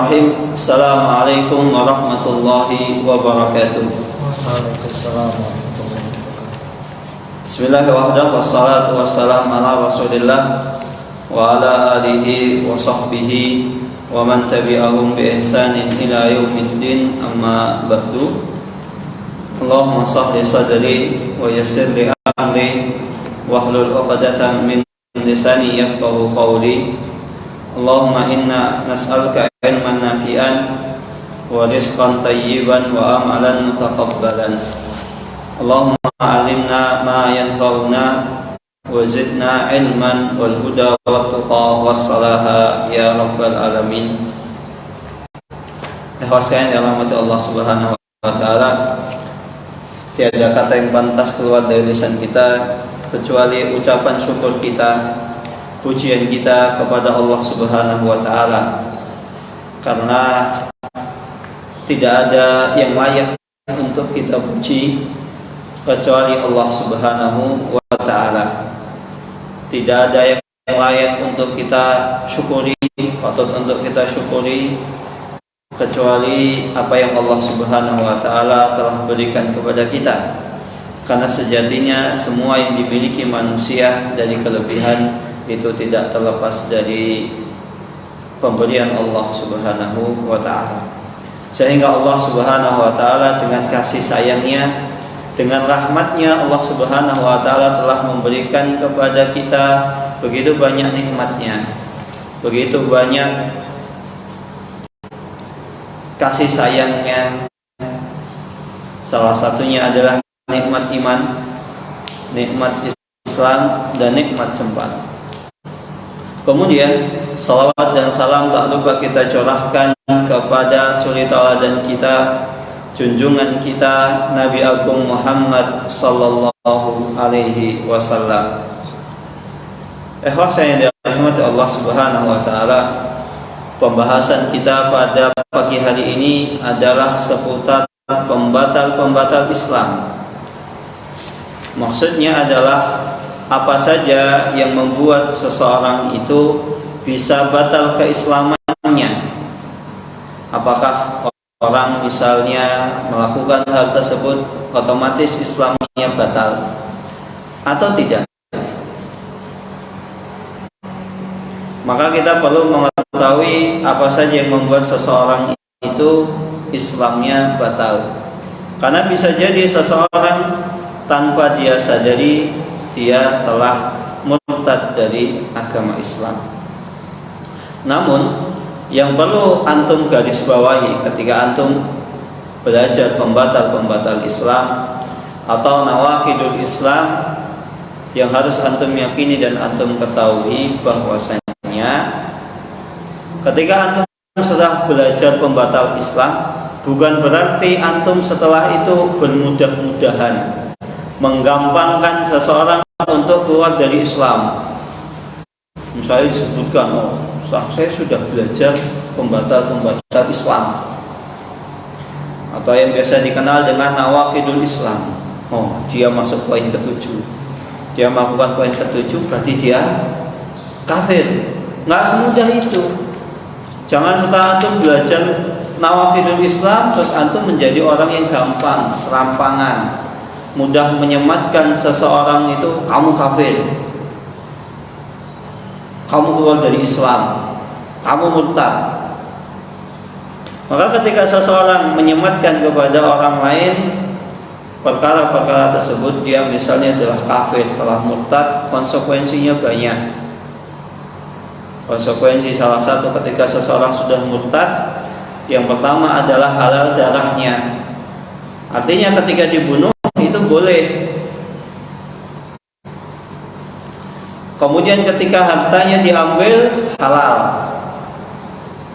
Bismillahirrahmanirrahim. Assalamualaikum warahmatullahi wabarakatuh. Waalaikumsalam warahmatullahi wabarakatuh. Bismillahirrahmanirrahim. Wassalatu wassalamu ala Rasulillah wa ala alihi wa sahbihi wa man tabi'ahum bi ihsanin ila yaumiddin, amma ba'du. Allahumma sahli sadri wa yassir li amri wahlul 'uqdatam min lisani yafqahu qawli. Allahumma inna nas'aluka ilman nafi'an wa rizqan tayyiban wa amalan mutaqabbalan. Allahumma alimna ma yanfa'una wa zidna ilman wal huda wat tuqa was salaha ya rabbal alamin. Ikhwaskan yang dirahmati Allah Subhanahu wa taala, tiada kata yang pantas keluar dari lisan kita kecuali ucapan syukur kita, pujian kita kepada Allah Subhanahu wa taala, karena tidak ada yang layak untuk kita puji kecuali Allah Subhanahu wa taala. Tidak ada yang layak untuk kita syukuri, patut untuk kita syukuri kecuali apa yang Allah Subhanahu wa taala telah berikan kepada kita. Karena sejatinya semua yang dimiliki manusia dari kelebihan itu tidak terlepas dari pemberian Allah Subhanahu wa ta'ala. Sehingga Allah Subhanahu wa ta'ala dengan kasih sayangnya, dengan rahmatnya, Allah Subhanahu wa ta'ala telah memberikan kepada kita begitu banyak nikmatnya, begitu banyak kasih sayangnya. Salah satunya adalah nikmat iman, nikmat Islam, dan nikmat sempat. Kemudian salawat dan salam tak lupa kita curahkan kepada suri tauladan kita, junjungan kita, Nabi Agung Muhammad sallallahu alaihi wasallam. Saya yang dirahmati Allah Subhanahu wa taala, pembahasan kita pada pagi hari ini adalah seputar pembatal-pembatal Islam. Maksudnya adalah apa saja yang membuat seseorang itu bisa batal keislamannya. Apakah orang misalnya melakukan hal tersebut otomatis Islamnya batal atau tidak? Maka kita perlu mengetahui apa saja yang membuat seseorang itu Islamnya batal. Karena bisa jadi seseorang tanpa dia sadari dia telah murtad dari agama Islam. Namun yang perlu antum garis bawahi ketika antum belajar pembatal-pembatal Islam atau nawaqidul Islam, yang harus antum yakini dan antum ketahui bahwasanya ketika antum sudah belajar pembatal Islam, bukan berarti antum setelah itu bermudah-mudahan menggampangkan seseorang untuk keluar dari Islam. Misalnya disebutkan, saya sudah belajar pembatal-pembatal Islam, atau yang biasa dikenal dengan nawaqidul Islam. Dia masuk poin ke-7, dia melakukan poin ke-7, berarti dia kafir. Nggak semudah itu. Jangan setelah antum belajar nawaqidul Islam terus antum menjadi orang yang gampang, serampangan, mudah menyematkan seseorang itu, kamu kafir, kamu keluar dari Islam, kamu murtad. Maka ketika seseorang menyematkan kepada orang lain perkara-perkara tersebut, dia misalnya adalah kafir, telah murtad, konsekuensinya banyak. Konsekuensi salah satu ketika seseorang sudah murtad, yang pertama adalah halal darahnya. Artinya ketika dibunuh itu boleh. Kemudian ketika hartanya diambil, halal.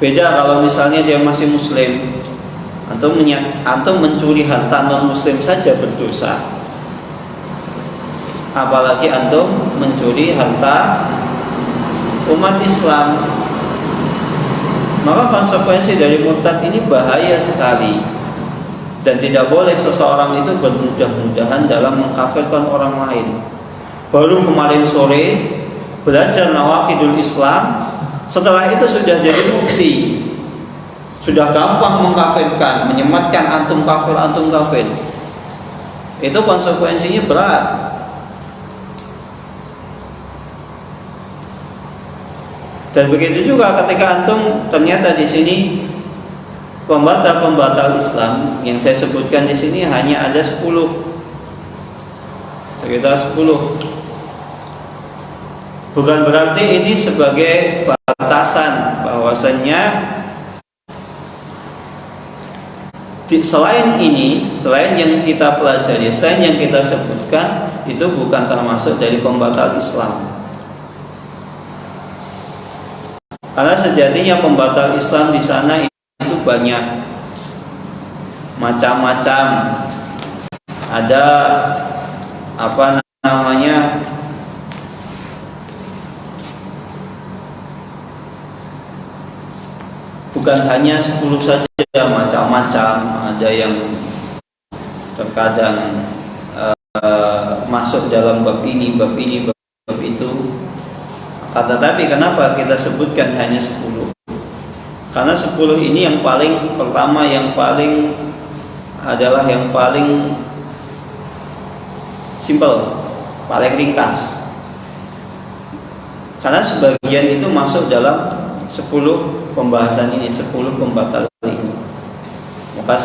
Beda kalau misalnya dia masih muslim. Antum mencuri harta non muslim saja berdosa, apalagi antum mencuri harta umat Islam. Maka konsekuensi dari murtad ini bahaya sekali, dan tidak boleh seseorang itu bermudah-mudahan dalam mengkafirkan orang lain. Baru kemarin sore belajar nawaqidul Islam, setelah itu sudah jadi mufti. sudah gampang mengkafirkan, menyematkan antum kafir. Itu konsekuensinya berat. Dan begitu juga ketika antum ternyata di sini pembatal Islam yang saya sebutkan di sini hanya ada 10. Sekitar 10. Bukan berarti ini sebagai batasan bahwasannya selain ini, selain yang kita pelajari, selain yang kita sebutkan, itu bukan termasuk dari pembatal Islam. Karena sejatinya pembatal Islam di sana itu banyak macam-macam. Ada apa namanya? Bukan hanya 10 saja, macam-macam. Ada yang terkadang masuk dalam bab ini, bab itu. Tetapi kenapa kita sebutkan hanya 10? Karena 10 ini yang paling pertama, yang paling simple, paling ringkas. Karena sebagian itu masuk dalam 10 pembahasan ini, 10 pembatal ini. Maka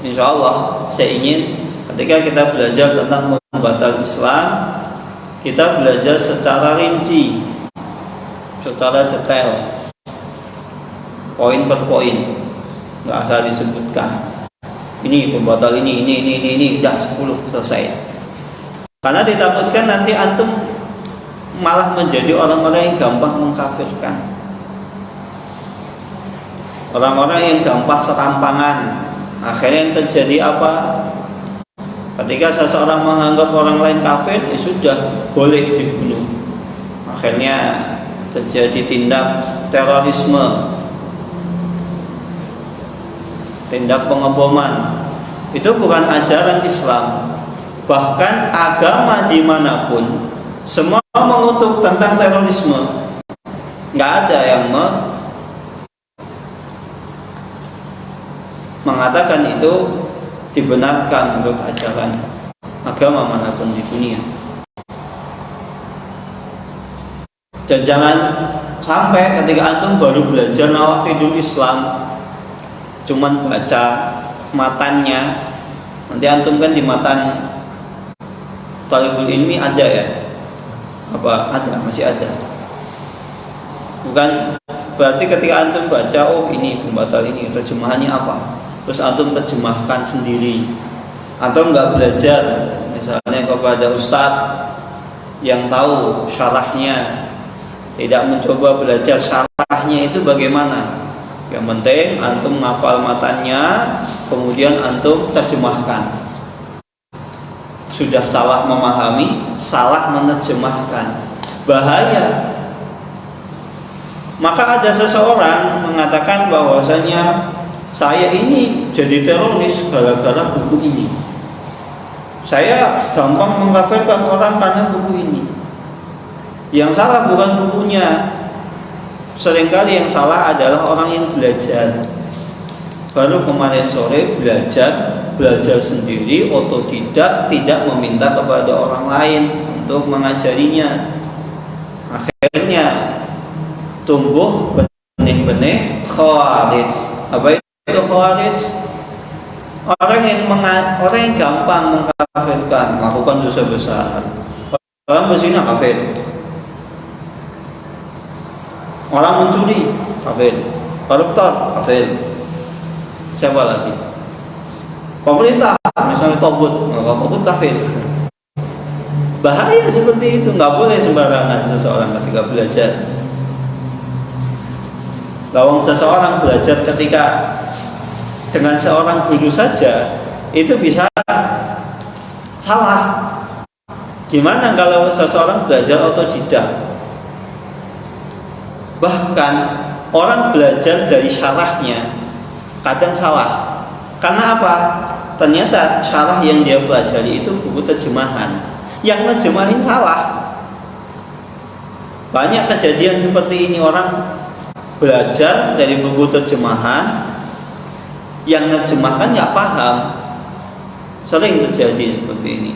insya Allah saya ingin ketika kita belajar tentang pembatal Islam, kita belajar secara rinci, secara detail, poin per poin, nggak usah disebutkan. Ini pembatal ini, udah 10 selesai. Karena ditakutkan nanti antum malah menjadi orang-orang yang gampang mengkafirkan, orang-orang yang gampang serampangan. Akhirnya yang terjadi apa? Ketika seseorang menganggap orang lain kafir, ya sudah boleh dibunuh. Akhirnya terjadi tindak terorisme, tindak pengeboman. Itu bukan ajaran Islam. Bahkan agama dimanapun semua mengutuk tentang terorisme. Nggak ada yang mengatakan itu dibenarkan menurut ajaran agama manapun di dunia. Dan jangan sampai ketika antum baru belajar nawaqidul Islam cuman baca matannya. Nanti antum kan di matan Thalibul Ilmi ada ya? Apa ada? Masih ada. Bukan berarti ketika antum baca, oh ini pembatal ini, terjemahannya apa? Terus antum terjemahkan sendiri. Antum nggak belajar misalnya kepada ustadz yang tahu syarahnya, tidak mencoba belajar syarahnya itu bagaimana. Yang penting antum ngafal matanya, kemudian antum terjemahkan. Sudah salah memahami, salah menerjemahkan, bahaya. Maka ada seseorang mengatakan bahwasanya saya ini jadi teroris gara-gara buku ini. Saya gampang mengkafirkan orang karena buku ini. Yang salah bukan bukunya. Seringkali yang salah adalah orang yang belajar. Baru kemarin sore belajar sendiri, otodidak, tidak meminta kepada orang lain untuk mengajarinya. Akhirnya tumbuh benih-benih khawarij. Apa itu khawarij? Orang yang gampang mengkafirkan, melakukan dosa besar. Orang berzina kafir, orang mencuri kafir, koruptor kafir. Siapa lagi? Pemerintah, misalnya togut, maka togut kafir. Bahaya seperti itu, nggak boleh sembarangan seseorang ketika belajar. Lawang seseorang belajar ketika dengan seorang guru saja itu bisa salah. Gimana kalau seseorang belajar otodidak? Bahkan orang belajar dari syarahnya kadang salah. Karena apa? Ternyata syarah yang dia pelajari itu buku terjemahan. Yang nerjemahin salah. Banyak kejadian seperti ini, orang belajar dari buku terjemahan, yang nerjemahkan nggak paham. Sering terjadi seperti ini.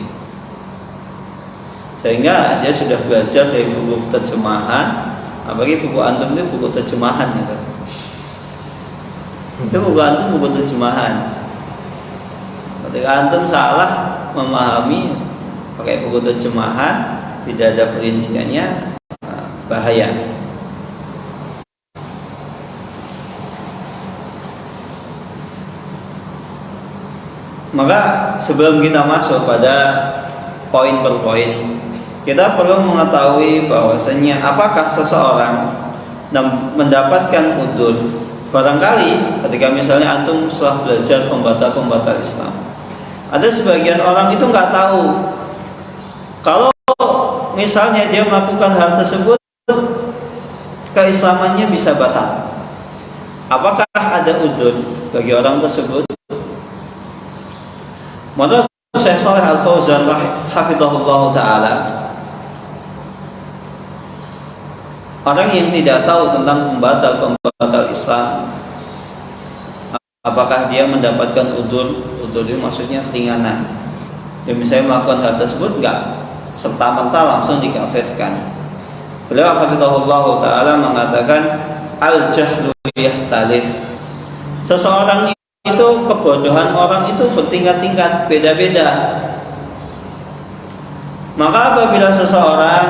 Sehingga dia sudah belajar dari buku terjemahan, apalagi buku antum itu buku terjemahan gitu. Itu buku antum buku terjemahan. Ketika antum salah memahami pakai buku terjemahan, tidak ada perinciannya, bahaya. Maka sebelum kita masuk pada poin per poin, kita perlu mengetahui bahwasanya apakah seseorang mendapatkan udzur. Barangkali ketika misalnya antum setelah belajar pembatal-pembatal Islam, ada sebagian orang itu nggak tahu kalau misalnya dia melakukan hal tersebut keislamannya bisa batal. Apakah ada udzur bagi orang tersebut? Menurut Syekh Shalih Al-Fauzan hafizahullah taala, orang yang tidak tahu tentang pembatal Islam, apakah dia mendapatkan udzur? Udzur itu maksudnya keringanan. Dia misalnya melakukan hal tersebut enggak serta-merta langsung dikafirkan. Beliau hafizahullah taala mengatakan al-jahlu yahtalif. Seseorang itu, kebodohan orang itu bertingkat-tingkat, beda-beda. Maka apabila seseorang,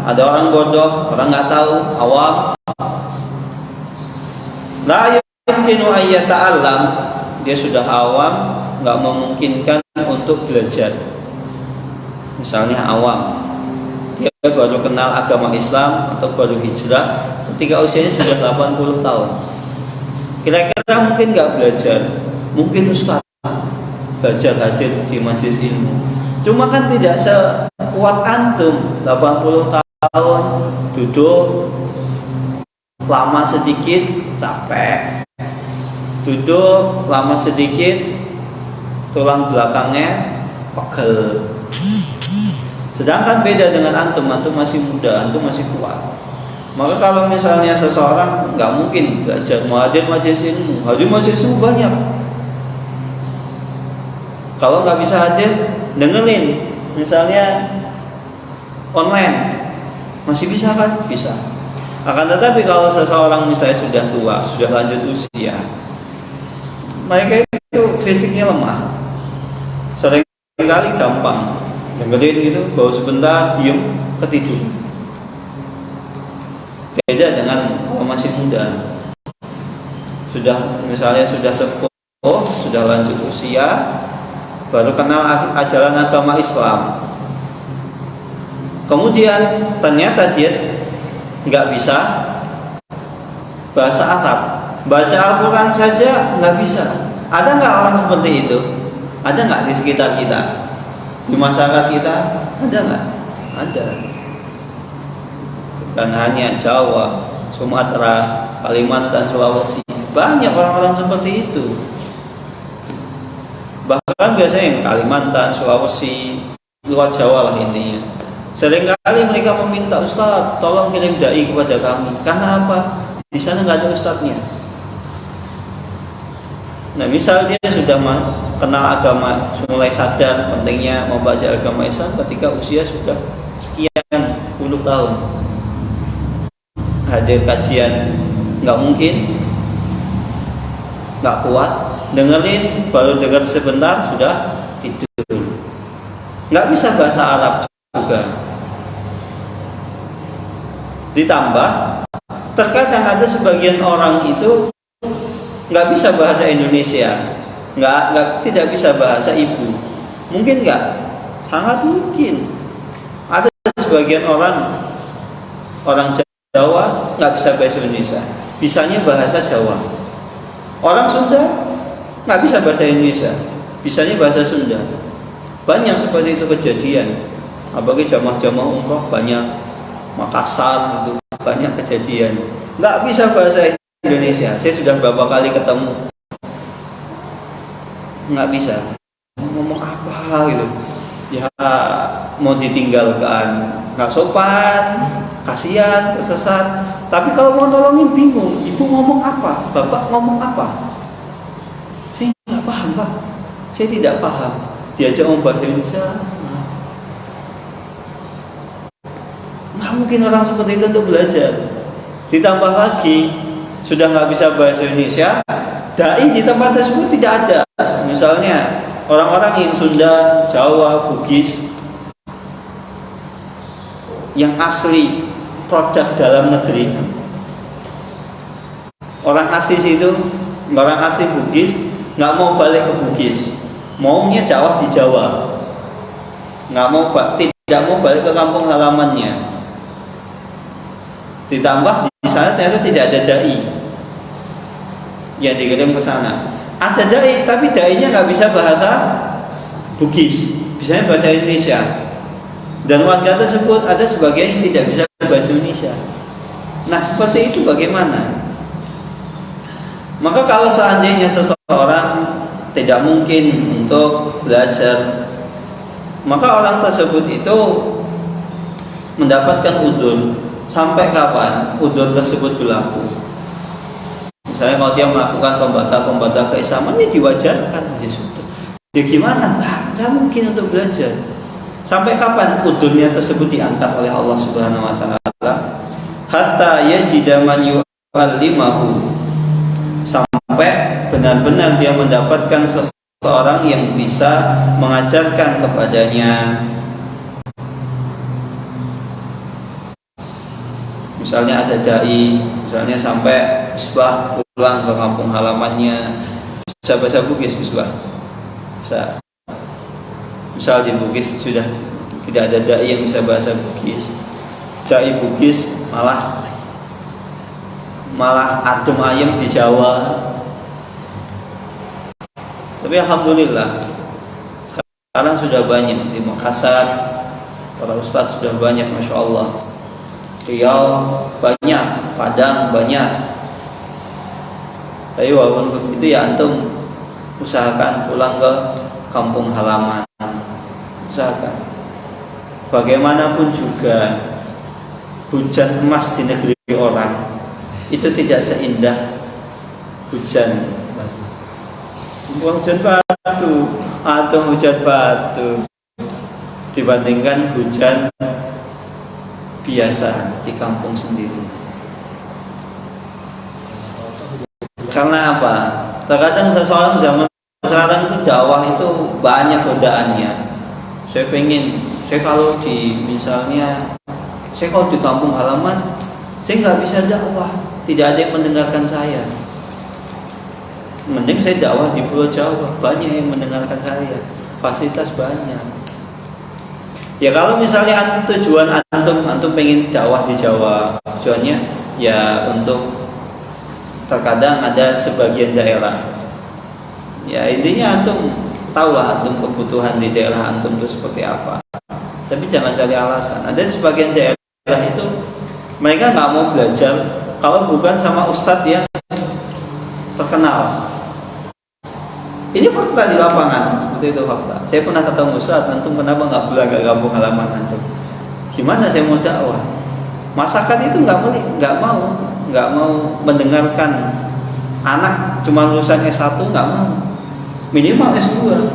ada orang bodoh, orang nggak tahu, awam, la yumkinu ayyata'allam, dia sudah awam, nggak memungkinkan untuk belajar. Misalnya awam, dia baru kenal agama Islam atau baru hijrah ketika usianya sudah 80 tahun. Kira-kira mungkin nggak belajar, mungkin ustaz belajar hadir di majelis ilmu. Cuma kan tidak sekuat antum, 80 tahun duduk lama sedikit capek, duduk lama sedikit tulang belakangnya pegel. Sedangkan beda dengan antum masih muda, antum masih kuat. Maka kalau misalnya seseorang nggak mungkin belajar hadir majelis ilmu, hadir majelis ilmu banyak. Kalau nggak bisa hadir, dengerin, misalnya online, masih bisa kan? Bisa. Akan tetapi kalau seseorang misalnya sudah tua, sudah lanjut usia, mereka itu fisiknya lemah, seringkali gampang dengerin gitu, baru sebentar diem ketidur. Beda dengan kalau masih muda, sudah misalnya sudah sepuh, sudah lanjut usia, baru kenal ajaran agama Islam. Kemudian ternyata dia nggak bisa bahasa Arab, baca Al-Quran saja nggak bisa. Ada nggak orang seperti itu? Ada nggak di sekitar kita, di masyarakat kita? Ada nggak? Ada. Bukan hanya Jawa, Sumatera, Kalimantan, Sulawesi, banyak orang-orang seperti itu. Bahkan biasanya yang Kalimantan, Sulawesi, luar Jawa lah intinya. Seringkali mereka meminta, Ustaz, tolong kirim dai kepada kami. Karena apa? Di sana nggak ada ustadznya. Nah, misal dia sudah kenal agama, mulai sadar pentingnya membaca agama Islam ketika usia sudah sekian puluh tahun. Hadir kajian nggak mungkin, nggak kuat, dengerin baru dengar sebentar sudah tidur. Nggak bisa bahasa Arab juga. Ditambah terkadang ada sebagian orang itu nggak bisa bahasa Indonesia, tidak bisa bahasa ibu. Mungkin nggak? Sangat mungkin. Ada sebagian orang Jawa nggak bisa bahasa Indonesia, bisanya bahasa Jawa. Orang Sunda nggak bisa bahasa Indonesia, bisanya bahasa Sunda. Banyak seperti itu kejadian. Apalagi jamaah-jamaah umroh banyak, Makassar itu banyak kejadian. Nggak bisa bahasa Indonesia. Saya sudah beberapa kali ketemu, nggak bisa. Ngomong apa gitu? Ya mau ditinggalkan, nggak sopan, kasihan, tersesat. Tapi kalau mau nolongin bingung, ibu ngomong apa, bapak ngomong apa? Saya nggak paham Pak, saya tidak paham. Diajak ngomong bahasa Indonesia, nggak mungkin orang seperti itu untuk belajar. Ditambah lagi sudah nggak bisa bahasa Indonesia, dai di tempat tersebut tidak ada. Misalnya orang-orang yang Sunda, Jawa, Bugis yang asli produk dalam negeri, orang asli itu, orang asli Bugis nggak mau balik ke Bugis, maunya dakwah di Jawa, tidak mau balik ke kampung halamannya. Ditambah di sana ternyata tidak ada dai yang dikirim ke sana. Ada dai, tapi dainya nggak bisa bahasa Bugis, bisanya bahasa Indonesia. Dan warga tersebut ada sebagian yang tidak bisa bahasa Indonesia. Nah, seperti itu bagaimana? Maka kalau seandainya seseorang tidak mungkin untuk belajar, maka orang tersebut itu mendapatkan udzur. Sampai kapan udzur tersebut berlaku? Misalnya kalau dia melakukan pembatal keislaman, ya diwajarkan, ya sudah. Ya gimana? Nggak mungkin untuk belajar. Sampai kapan udzurnya tersebut diangkat oleh Allah Subhanahu wa taala? Hatta yajida man yu'allimahu. Sampai benar-benar dia mendapatkan seseorang yang bisa mengajarkan kepadanya. Misalnya ada dai, misalnya sampai Misbah pulang ke kampung halamannya, bisa bahasa Bugis Misbah. Bisa. Misal di Bugis sudah tidak ada dai yang bisa bahasa Bugis, dai Bugis malah adem ayem di Jawa. Tapi alhamdulillah sekarang sudah banyak di Makassar, para ustadz sudah banyak, masya Allah. Riau banyak, Padang banyak. Tapi walaupun begitu ya antum usahakan pulang ke kampung halaman. Usahakan. Bagaimanapun juga hujan emas di negeri orang itu tidak seindah hujan batu. Hujan batu atau hujan batu dibandingkan hujan biasa di kampung sendiri. Karena apa? Terkadang seseorang zaman sekarang itu dakwah itu banyak godaannya. Saya kalau di kampung halaman, saya nggak bisa dakwah, tidak ada yang mendengarkan saya. Mending saya dakwah di Pulau Jawa, banyak yang mendengarkan saya, fasilitas banyak. Ya kalau misalnya tujuan antum pengen dakwah di Jawa, tujuannya ya untuk, terkadang ada sebagian daerah, ya intinya antum tahulah antum kebutuhan di daerah antum itu seperti apa. Tapi jangan cari alasan. Ada sebagian daerah itu mereka nggak mau belajar kalau bukan sama ustadz yang terkenal. Ini fakta di lapangan, seperti itu fakta. Saya pernah ketemu ustadz, antum kenapa nggak pulang ke kampung halaman antum? Gimana saya mau dakwah? Masyarakat itu nggak mau mendengarkan anak cuma lulusan S1, nggak mau, minimal S2.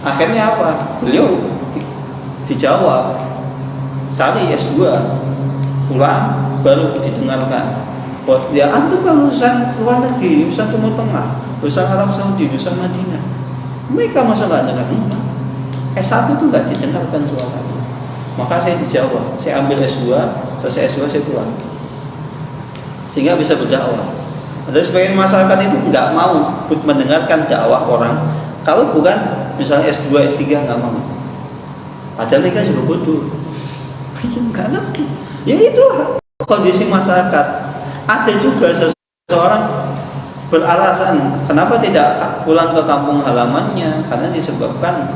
Akhirnya apa? Beliau dijawab cari S2, pulang baru didengarkan. Ya antum kan lulusan luar negeri, lulusan Timur Tengah, lulusan Arab Saudi, lulusan Madinah, mereka masa nggak dengar? Enggak. S1 itu nggak didengarkan suaranya. Maka saya dijawab, saya ambil S2, selesai S2 saya pulang, sehingga bisa berdakwah. Ada sebagian masyarakat itu nggak mau mendengarkan dakwah orang kalau bukan misalnya S2, S3, nggak mau. Padahal mereka juga bodoh, nggak ngerti. Ya itulah kondisi masyarakat. Ada juga seseorang beralasan kenapa tidak pulang ke kampung halamannya, karena disebabkan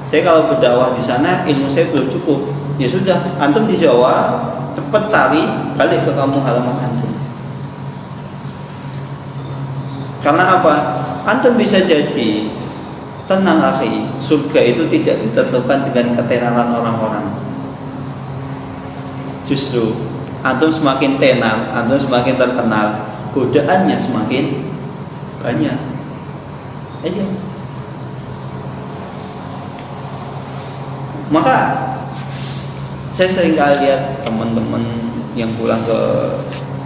saya kalau berdakwah di sana ilmu saya belum cukup. Ya sudah, antum di Jawa cepat cari balik ke kampung halaman antum. Karena apa? Antum bisa jadi, tenang akhi, surga itu tidak ditentukan dengan ketenaran orang-orang. Justru antum semakin tenar, antum semakin terkenal, godaannya semakin banyak. Aja. Maka saya sering kali lihat teman-teman yang pulang ke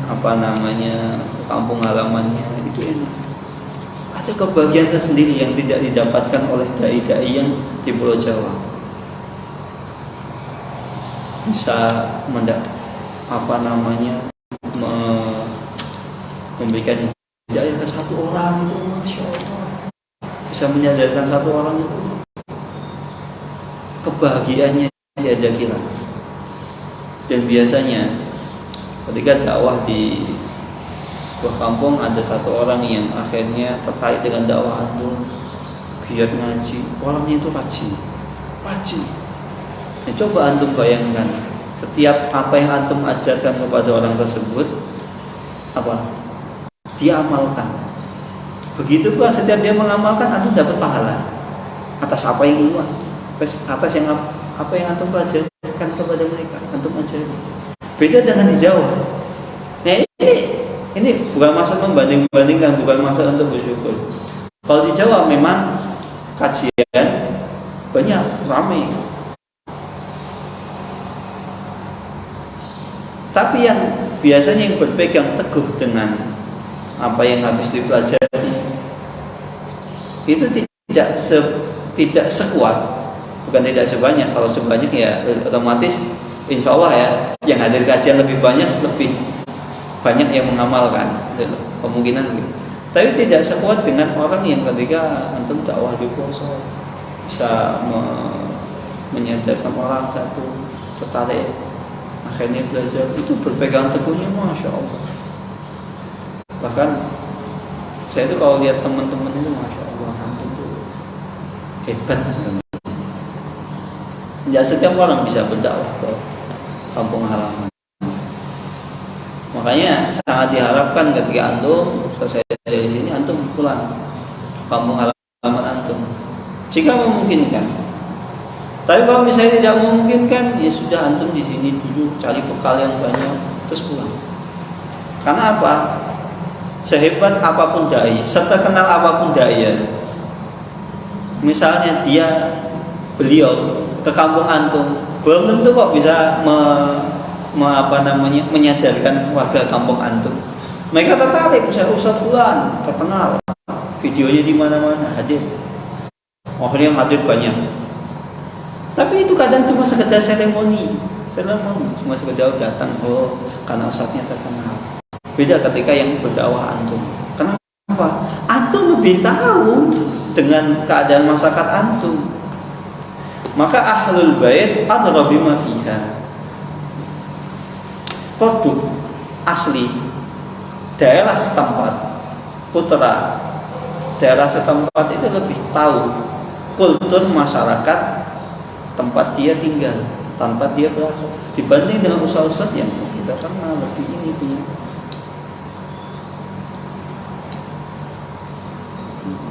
ke kampung halamannya itu enak. Ada kebahagiaan tersendiri yang tidak didapatkan oleh dai-dai yang di Pulau Jawa. Bisa memberikan hidayah ke satu orang itu, masya Allah. Bisa menyadarkan satu orang itu, kebahagiaannya tiada kira. Dan biasanya ketika dakwah di sebuah kampung, ada satu orang yang akhirnya terkait dengan dakwah antum, giat ngaji, orangnya itu rajin. Nah, coba antum bayangkan, setiap apa yang antum ajarkan kepada orang tersebut, dia amalkan. Begitu pula setiap dia mengamalkan, antum dapat pahala atas apa yang atas yang apa yang antum ajarkan kepada mereka, antum ajari. Beda dengan di Jawa. Nah, ini bukan maksud membanding-bandingkan, bukan maksud untuk bersyukur. Kalau di Jawa memang kajian banyak, ramai. Tapi yang biasanya yang berpegang teguh dengan apa yang habis dipelajari itu tidak sekuat, bukan tidak sebanyak. Kalau sebanyak ya otomatis insya Allah ya yang hadir kajian lebih banyak yang mengamalkan, kemungkinan gitu. Tapi tidak sekuat dengan orang yang ketika antum dakwah di poso bisa menyadarkan orang satu tertarik, akhirnya belajar, itu berpegang teguhnya masya Allah. Bahkan saya itu kalau lihat teman-teman itu masya Allah, antum tuh hebat. Tidak setiap orang bisa berdakwah ke kampung halaman. Makanya sangat diharapkan ketika antum selesai dari sini, antum pulang ke kampung halaman antum jika memungkinkan. Tapi kalau misalnya tidak memungkinkan, ya sudah, antum di sini dulu cari bekal yang banyak terus pulang. Karena apa? Sehebat apapun dai, seterkenal apapun dai, misalnya beliau ke kampung antum, belum tentu kok bisa menyadarkan warga kampung antum. Mereka tertarik, misalnya Ustaz Fulan terkenal, videonya di mana-mana hadir, akhirnya yang hadir banyak. Tapi itu kadang cuma sekedar seremoni, cuma sekedar datang, karena Ustaznya terkenal. Beda ketika yang berdakwah antum. Kenapa? Antum lebih tahu dengan keadaan masyarakat antum. Maka ahlul bait adra bima fiha. Produk asli daerah setempat, putra daerah setempat itu lebih tahu kultur masyarakat tempat dia tinggal, tempat dia berasal, dibanding dengan ustaz-ustaz yang kita kenal lebih ini punya.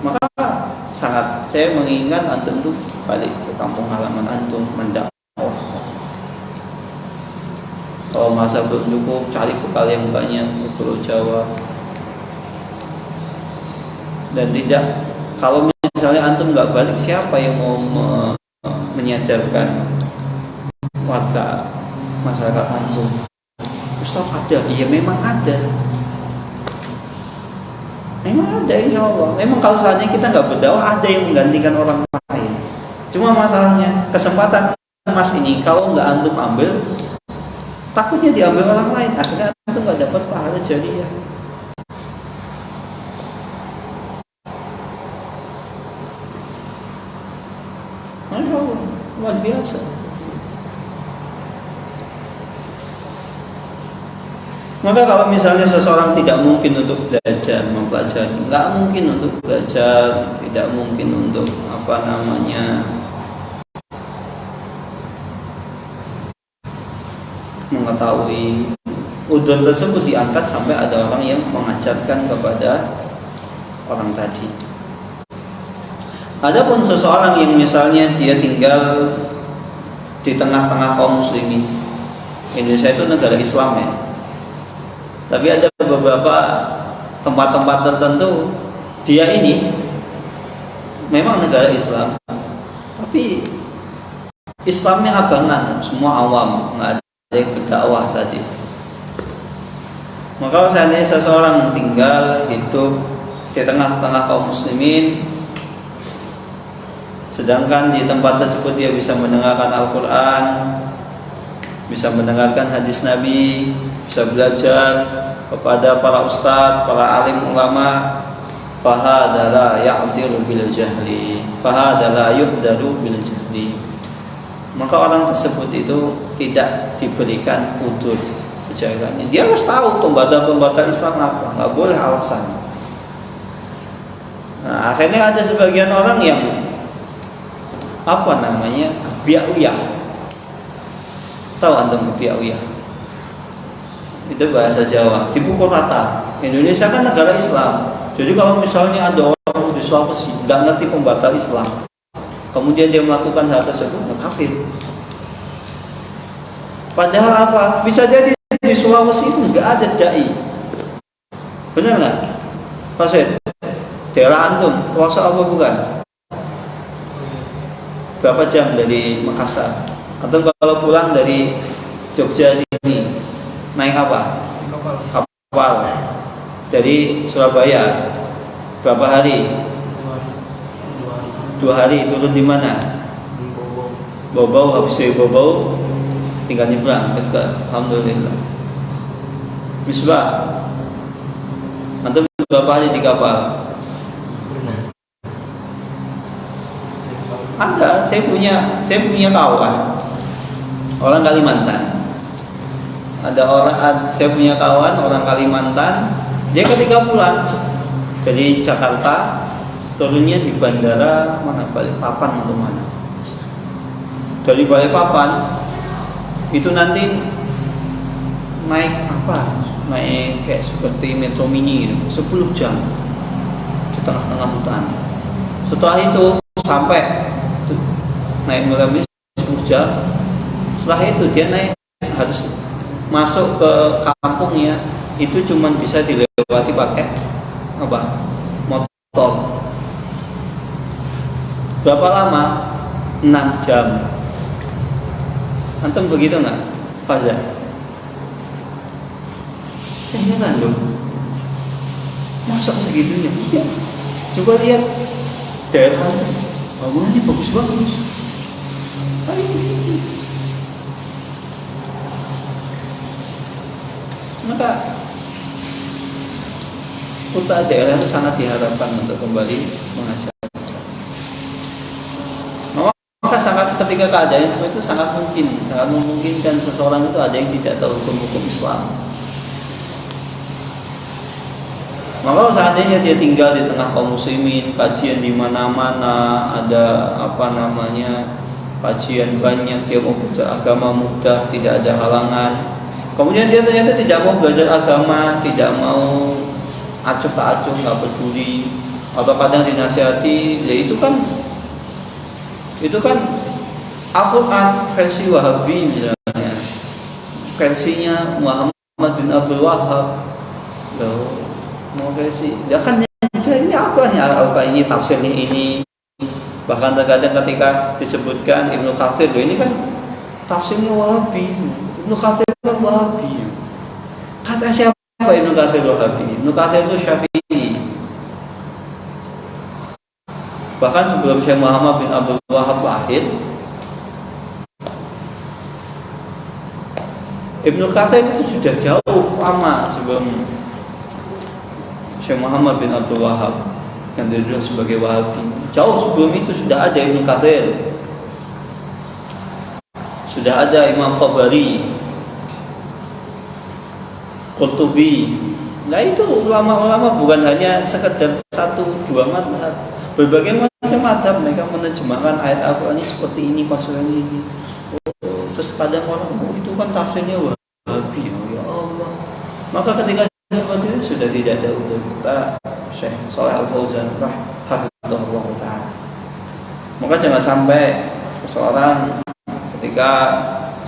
Maka sangat saya menginginkan antum tuh balik ke kampung halaman antum mendakwah. Kalau masa belum cukup, cari bekal yang banyak di Pulau Jawa. Dan kalau misalnya antum nggak balik, siapa yang mau menyadarkan warga masyarakat antum? Ustaz ada, iya memang ada. Memang ada, insya Allah. Memang kalau saatnya kita nggak berdakwah, ada yang menggantikan orang lain. Cuma masalahnya kesempatan emas ini kalau nggak antum ambil, takutnya diambil orang lain. Akhirnya antum nggak dapat pahala jariah. Masya Allah, luar biasa. Maka kalau misalnya seseorang tidak mungkin untuk mempelajari, nggak mungkin untuk belajar, tidak mungkin untuk mengetahui, udhur tersebut diangkat sampai ada orang yang mengajarkan kepada orang tadi. Adapun seseorang yang misalnya dia tinggal di tengah-tengah kaum muslimin, Indonesia itu negara Islam ya. Tapi ada beberapa tempat-tempat tertentu dia ini memang negara Islam, tapi Islamnya abangan, semua awam, nggak ada yang berdakwah tadi. Maka kalau seandainya seseorang tinggal hidup di tengah-tengah kaum muslimin, sedangkan di tempat tersebut dia bisa mendengarkan Al-Quran, bisa mendengarkan hadis Nabi, bisa belajar kepada para ustadz, para alim ulama, fahadala ya'diru bil jahli, fahadala yubdaru bil jahli. Maka orang tersebut itu tidak diberikan udzur kejahilannya. Dia harus tahu pembatal-pembatal Islam apa, nggak boleh alasan. Nah, akhirnya ada sebagian orang yang kebiauyah. Tahu antum kebiauyah? Itu bahasa Jawa, dipukul rata. Indonesia kan negara Islam. Jadi kalau misalnya ada orang di Sulawesi nggak ngerti pembatal Islam, kemudian dia melakukan hal tersebut, kafir. Padahal apa? Bisa jadi di Sulawesi itu nggak ada dai. Benar nggak, Pak Syed? Daerah antum, puasa apa bukan? Berapa jam dari Makassar? Atau kalau pulang dari Jogja sini naik apa? Kapal. Dari Surabaya berapa hari? 2 hari. Turun di mana? Bobau. Habis dari Bobau tinggal nyebrang dekat. Alhamdulillah. Misbah, antum berapa hari di kapal? Ada, saya punya kawan orang Kalimantan. Saya punya kawan orang Kalimantan. Dia ketika pulang dari Jakarta, turunnya di bandara mana, Balikpapan atau mana. Dari Balikpapan itu nanti naik kayak seperti Metro Mini gitu, 10 jam di tengah-tengah hutan. Setelah itu sampai naik mobil 10 jam. Setelah itu dia harus masuk ke kampungnya, itu cuma bisa dilewati pakai motor. Berapa lama? 6 jam. Antum begitu nggak, Faza? Saya heran loh, masa segitunya? Iya. Coba lihat daerah bangunannya bagus-bagus. Maka kota daerah itu sangat diharapkan untuk kembali mengajar. Maka ketika keadaan seperti itu sangat memungkinkan seseorang itu ada yang tidak tahu hukum-hukum Islam. Maka kalau seandainya dia tinggal di tengah kaum muslimin, kajian di mana-mana, ada kajian banyak, dia mau belajar agama mudah, tidak ada halangan. Kemudian dia ternyata tidak mau belajar agama, tidak mau acuh tak acuh, nggak peduli, atau kadang dinasihati, ya itu kan Al-Quran versi Wahabi misalnya, versinya Muhammad bin Abdul Wahab, mau versi, dia kan ini Al-Quran ini tafsirnya ini. Bahkan terkadang ketika disebutkan Ibnu Katsir, ini kan tafsirnya Wahabi. Ibnu Katsir kan Wahabi. Kata siapa Ibnu Katsir Wahabi? Ibnu Katsir itu Syafi'i. Bahkan sebelum Syekh Muhammad bin Abdul Wahab lahir, Ibnu Katsir itu sudah jauh lama sebelum Syekh Muhammad bin Abdul Wahab yang diduduk sebagai Wahabi. Jauh sebelum itu sudah ada Ibnu Katsir, sudah ada Imam Tabari, Qurtubi. Nah itu ulama-ulama bukan hanya sekedar 1-2 madhab, berbagai macam madhab. Mereka menerjemahkan ayat Al-Quran ini seperti ini, maksudnya ini. Terus kadang orang itu kan tafsirnya Wahabi, ya Allah. Maka ketika seperti itu sudah tidak ada untuk kita Syekh Shalih Al-Fauzan rahimahullah ta'ala. Maka jangan sampai seseorang ketika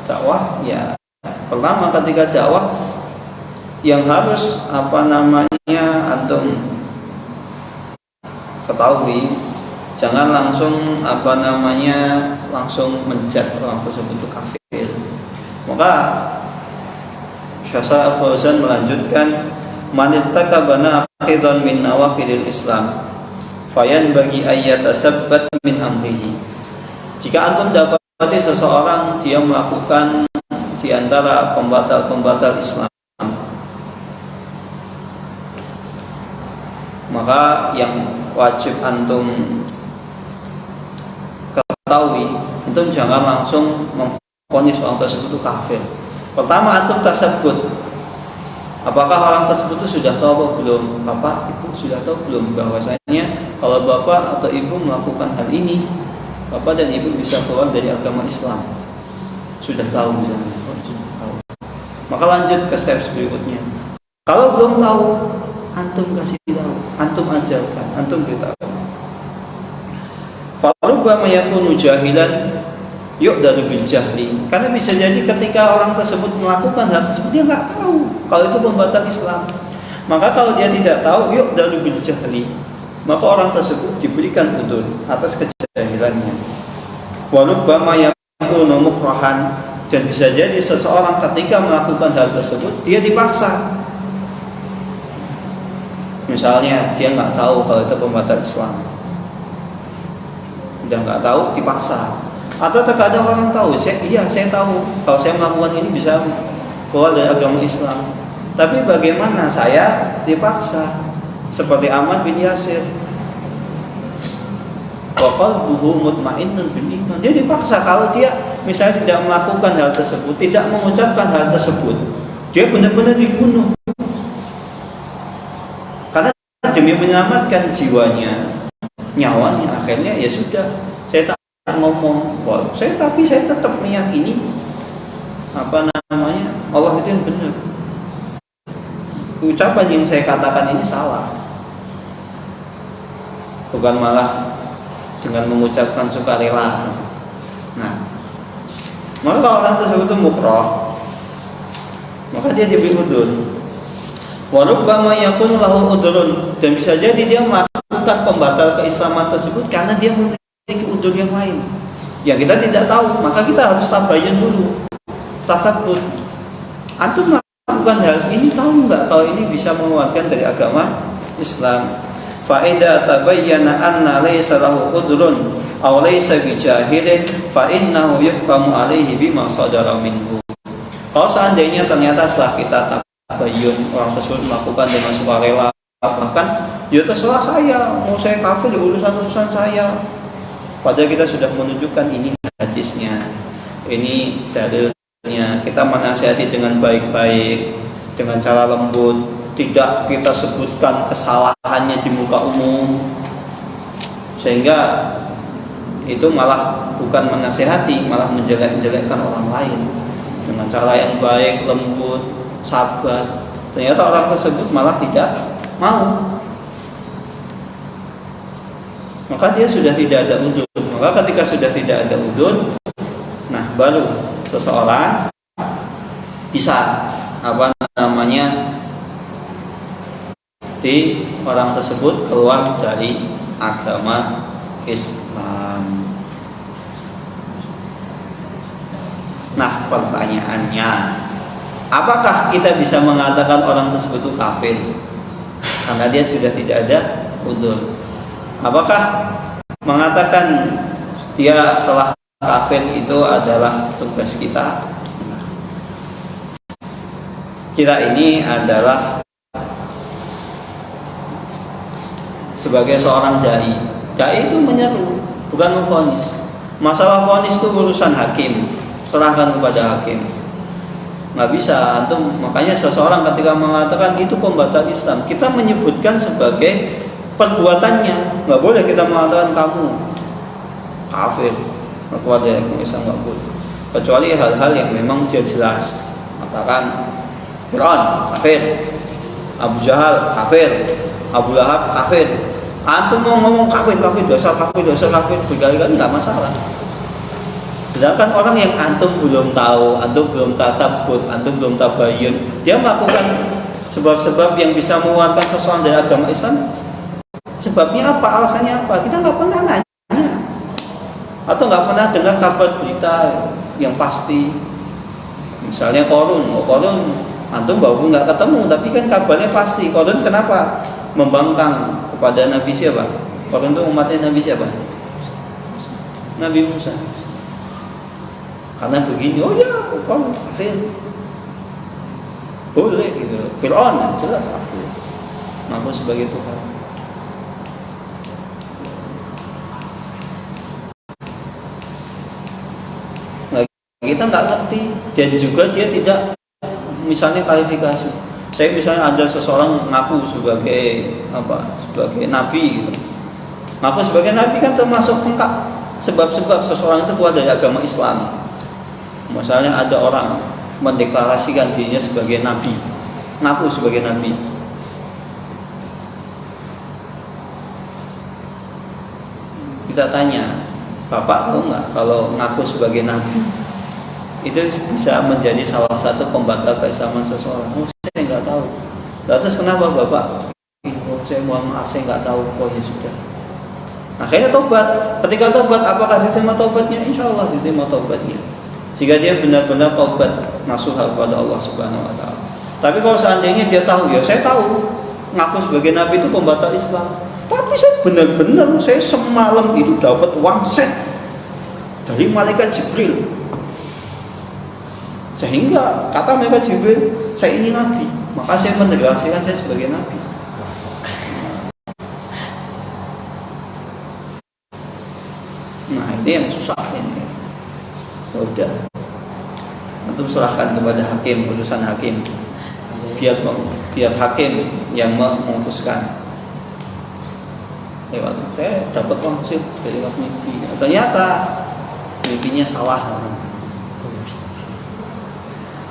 dakwah ya Pertama, ketika dakwah yang harus antum ketahui, jangan langsung langsung menjat orang tersebut itu kafir. Maka Syekh Fauzan melanjutkan, man irtakaba naqidan min nawaqidil Islam fayan bagi ayyatasabbat min amrihi. Jika antum dapati seseorang dia melakukan di antara pembatal-pembatal Islam, maka yang wajib antum ketahui, antum jangan langsung memvonis orang tersebut itu kafir. Pertama, antum tasabbut, apakah orang tersebut itu sudah tahu atau belum? Bapak, ibu sudah tahu belum bahwasanya kalau bapak atau ibu melakukan hal ini, bapak dan ibu bisa keluar dari agama Islam? Sudah tahu misalnya? Oh, sudah tahu. Maka lanjut ke step berikutnya. Kalau belum tahu, antum kasih tahu, antum ajarkan, antum beritahu. Farubbama yakunu jahilan yu'dalu bil jahli. Karena bisa jadi ketika orang tersebut melakukan hal tersebut dia nggak tahu kalau itu pembatal Islam. Maka kalau dia tidak tahu yu'dalu bil jahli, maka orang tersebut diberikan udzur atas kejahilannya. Warubbama yakunu mukrahan, dan bisa jadi seseorang ketika melakukan hal tersebut dia dipaksa. Misalnya dia nggak tahu kalau itu pembatal Islam, udah nggak tahu dipaksa. Atau terkadang orang tahu, saya tahu kalau saya melakukan ini bisa keluar dari agama Islam, tapi bagaimana saya dipaksa? Seperti Ammar bin Yasir, wa qalbuhu mutmainnun bil iman. Dia dipaksa, kalau dia misalnya tidak melakukan hal tersebut, tidak mengucapkan hal tersebut, dia benar-benar dibunuh. Karena demi menyelamatkan jiwanya, nyawanya, akhirnya ya sudah, saya tak ngomong, tapi saya tetap meyakini Allah itu yang benar. Ucapan yang saya katakan ini salah, bukan malah dengan mengucapkan sukarela. Nah, maka kalau orang tersebut itu mukrah, maka dia diberi udzur. Warubbama yakun lahu udhrun, dan bisa jadi dia melakukan pembatal keislaman tersebut karena dia memiliki udzur yang lain yang kita tidak tahu. Maka kita harus tabayun dulu, tasabbut. Antum melakukan hal ini, tahu nggak kalau ini bisa mengeluarkan dari agama Islam? Fa idza tabayyana anna laysa lahu udhrun aw laysa bijahilin fa innahu yuhkamu alaihi bima sadara minhu. Kalau seandainya ternyata setelah kita tabayun orang tersebut melakukan dengan sukarela, bahkan ya terserah saya, mau saya kafir di urusan saya, padahal kita sudah menunjukkan ini hadisnya, ini dalilnya, kita menasihati dengan baik-baik, dengan cara lembut, tidak kita sebutkan kesalahannya di muka umum, sehingga itu malah bukan menasihati, malah menjelek-jelekkan orang lain. Dengan cara yang baik, lembut, sabar, ternyata orang tersebut malah tidak mau, maka dia sudah tidak ada udzur. Maka ketika sudah tidak ada udzur, nah baru seseorang bisa di orang tersebut keluar dari agama Islam. Nah, pertanyaannya, apakah kita bisa mengatakan orang tersebut itu kafir karena dia sudah tidak ada udzur? Apakah mengatakan dia telah kafir itu adalah tugas kita? Kita ini adalah sebagai seorang dai. Dai itu menyeru, bukan memvonis. Masalah vonis itu urusan hakim, serahkan kepada hakim. Nggak bisa antum. Makanya seseorang ketika mengatakan itu pembatal Islam, kita menyebutkan sebagai perbuatannya. Nggak boleh kita mengatakan kamu kafir, keluar dari agama Islam, nggak boleh. Kecuali hal-hal yang memang dia jelas. Katakan Fir'aun kafir, Abu Jahal kafir, Abu Lahab kafir. Antum mau ngomong kafir, dasar kafir, berkali-kali nggak masalah. Sedangkan orang yang antum belum tahu, antum belum tasabbut, antum belum tabayyun, dia melakukan sebab-sebab yang bisa mengeluarkan seseorang dari agama Islam. Sebabnya apa? Alasannya apa? Kita nggak pernah nanya, atau nggak pernah dengar kabar berita yang pasti. Misalnya Korun, antum baru nggak ketemu, tapi kan kabarnya pasti. Korun kenapa membangkang kepada Nabi siapa? Korun itu umatnya Nabi siapa? Nabi Musa. Karena begini, oh ya, Korun kafir, boleh gitu. Fir'aun jelas kafir, ngaku sebagai Tuhan. Kita nggak ngerti, dan juga dia tidak misalnya kualifikasi. Saya misalnya ada seseorang ngaku sebagai sebagai nabi gitu. Ngaku sebagai nabi kan termasuk lengkap sebab-sebab seseorang itu keluar dari agama Islam. Misalnya ada orang mendeklarasikan dirinya sebagai nabi, ngaku sebagai nabi. Kita tanya, Bapak tahu nggak kalau ngaku sebagai nabi itu bisa menjadi salah satu pembatal keislaman seseorang? Oh, saya nggak tahu. Terus kenapa Bapak? Oh, saya mohon maaf, saya nggak tahu. Oh ya sudah. Akhirnya tobat. Ketika tobat, apakah diterima tobatnya? Insya Allah diterima tobatnya. Jika dia benar-benar tobat nasuha kepada Allah Subhanahu Wa Taala. Tapi kalau seandainya dia tahu, ya saya tahu ngaku sebagai nabi itu pembatal Islam. Tapi saya benar-benar saya semalam itu dapat wangsit dari malaikat Jibril. Sehingga kata mereka Jibril, saya ini nabi, maka saya mendeklarasikan saya sebagai nabi. Nah ini yang susah ini. Udah, antum serahkan kepada hakim, putusan hakim. Biar hakim yang memutuskan. Lewat saya dapat wangsit dari lewat mimpi. Ternyata mimpinya salah.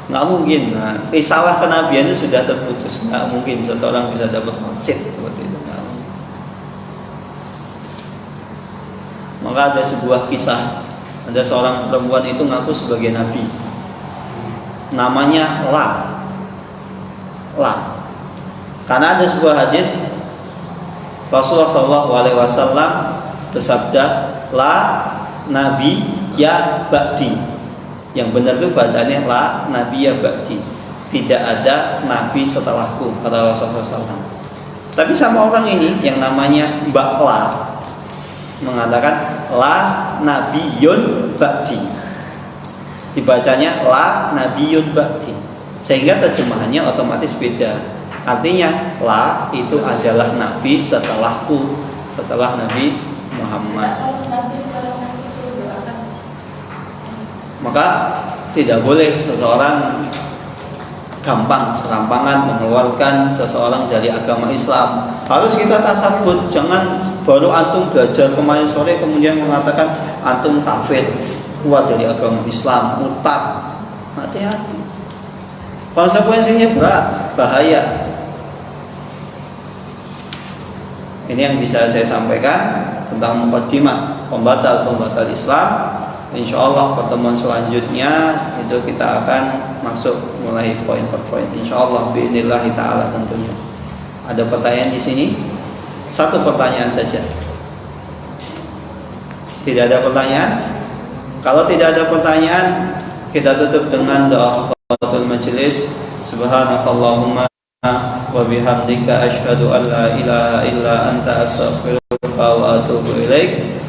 Nggak mungkin, risalah kenabiannya sudah terputus. Nggak mungkin seseorang bisa dapat wangsit seperti itu. Maka ada sebuah kisah, ada seorang perempuan itu ngaku sebagai nabi, namanya La. Karena ada sebuah hadis Rasulullah SAW bersabda, La nabi ya ba'di. Yang benar itu bacanya la nabiyya ba'di. Tidak ada nabi setelahku, kata Rasulullah SAW. Tapi sama orang ini yang namanya Mbak La mengatakan la nabiyyun ba'di. Dibacanya la nabiyyun ba'di. Sehingga terjemahannya otomatis beda. Artinya la itu adalah nabi setelahku, setelah Nabi Muhammad. Maka tidak boleh seseorang gampang serampangan mengeluarkan seseorang dari agama Islam. Harus kita tasabbut, jangan baru antum belajar kemarin sore kemudian mengatakan antum kafir, keluar dari agama Islam, murtad. Hati-hati. Konsekuensinya berat, bahaya. Ini yang bisa saya sampaikan tentang muqaddimah pembatal Islam. Insyaallah pertemuan selanjutnya itu kita akan masuk mulai poin per poin. Insyaallah biidznillah taala tentunya. Ada pertanyaan di sini? Satu pertanyaan saja. Tidak ada pertanyaan? Kalau tidak ada pertanyaan, kita tutup dengan doa kafaratul majelis. Subhanakallahumma wa bihamdika asyhadu an la ilaha illa anta astaghfiruka wa atubu ilaik.